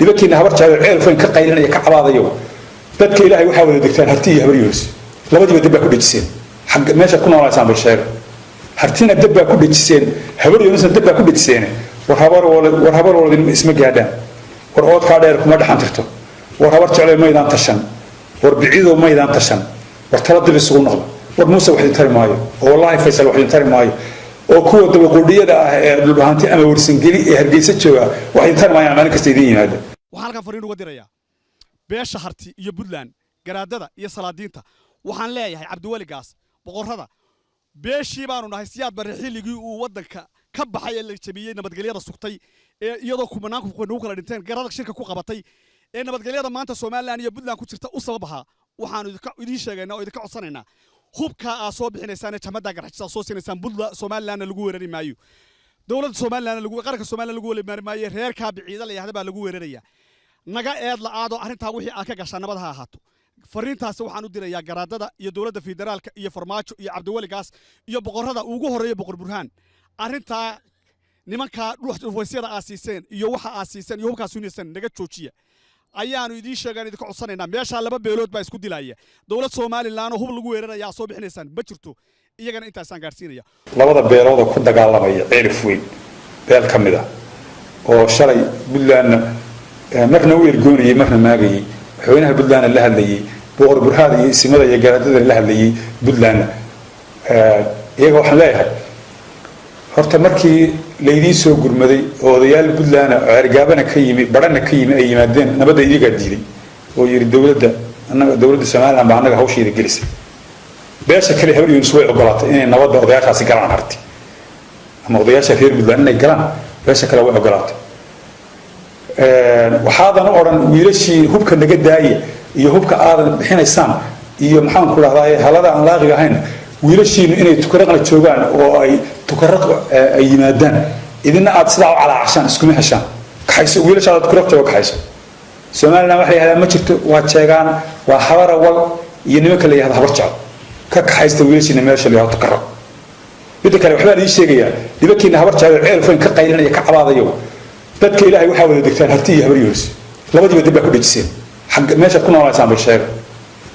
لبكينا هبرت على العيل فين كقيلنا يكعباض يوم بدك إلهي وحاول الدكتور هرتيه هبريوس لبدي بدبا كل جسين حق ماشي كنا على سام بالشارع هرتينا بدبا كل جسين هبريوس بدبا كل جسين ورهبر ولد اسمه قاعدان ورقود كادير كما دحان ترتو ورهبرت على ميدان تشن وربعيدو ميدان تشن ورتلد بسوق نقل ورموسى واحد ينتري مايو والله فيصل واحد ينتري مايو وكو دبقوديدا dhulbahanti ama warsangeli ee hargeysa jooga wax intaan ma yaamaana ka steedin yimaada waxaan halkan fariin uga dirayaa beesha harti iyo Puntland garaadada iyo salaadiinta waxaan leeyahay Cabdiwali Gaas boqorada beeshii baanu nahay siyaad barixiligii uu wadanka ka baxay ee la jabiyay nabadgelyada sugtay ee iyadoo kumanaanku ku kala dhinteen garada shirka ku qabatay ee nabadgelyada maanta Soomaaliland iyo Puntland ku jirta u sababaha waxaan idin sheegaynaa oo idin ka codsanaynaa hubka soo bixinaysan jamada garxajisa soo siinaysan Puntland Soomaaliland lagu weerari maayo dawladda Soomaaliland lagu qaranka Soomaaliland lagu weerari maayo reerka biciida la yahda baa lagu weeraraya naga eed la aado arinta wixii aan ka gashay nabadaha ahaato fariintaas waxaan u dirayaa garaadada iyo dawladda federaalka iyo farmaajo iyo Cabdiwali Gaas iyo boqorada ugu horeeya boqor Burhaan arinta nimanka dhuuxwaysyada aasiiseen iyo waxa aasiiseen iyo hubkaas unaysan naga joojiya ayaanu idin sheegan idin ka codsanaynaa meesha laba beelood baa isku dilaya dawlad Soomaaliland hub lagu weeraraya soo bixinaysan ma jirto iyagana intaas aan gaarsiinaya labada beelood ku dagaalamaya cirif weyn beel kamida oo shalay Puntland marna uu ergoonayay marna maagayay waxweynaha Puntland la hadlayay boqor Burhaan iyo ismada iyo garaadada la hadlayay Puntland iyaga waxa leeyahay horta markii leedii soo gurmaday oo odayaal Puntland oo argaabana ka yimid barana ka yimid ay yimaadeen nabada iyaga diiday oo yiri dawladda Soomaaliland baa anaga hawsheeda gelisay beesha kale habriyoon soo ogolaatay inay nabada odayaashaasi galaan harti ama odayaasha reer Puntland inay galaan beesha kale way ogolaatay waxaadan oran wiilashii hubka naga daayay iyo hubka aadan bixinaysaan iyo maxaan ku raahdaa halada aan laaqiga ahayn wiilashiina inay tukaraqna joogaan oo ay tukaraq ay yimaadaan idina aad sidaa cala cashan isku meheshaan kaxayso wiilashaada tukaraq jooga kaxayso Soomaaliland waxa ay ma jirto waa jeegaan waa xawara wal iyo nimanka la yiraahdo habar jacab ka kaxaysta wiilashiina meesha la yiraahdo tukaraq mid kale waxa la sheegayaa dibakiina habar jacab ceel feen ka qaylinaya ka cabaadayo dadka Ilaahay waxa wada degtaan harti iyo habriyoos labadiiba dib baa ku dhajiseen xaq meesha ku noolaaysan bulshada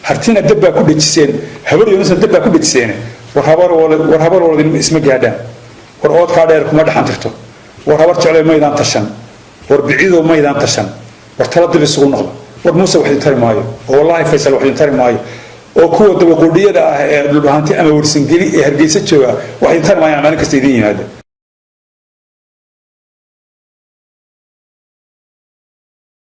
hartina dib baa ku dhajiseen habriyoos dib baa ku dhajiseen warhabar walad isma gaadaan warqod kaadeer kuma dhaxan tirto warhabar jecel meeydaan tashan warbiciido meeydaan tashan wartalad bisugu noqdo warmuuse wax intari maayo wallahi faysal wax intari maayo oo kuwa daba qudiyada ah ee dhulbahanti ama warsangeli ee hargeysa jooga wax intari maayo maalin kasta idin yimaada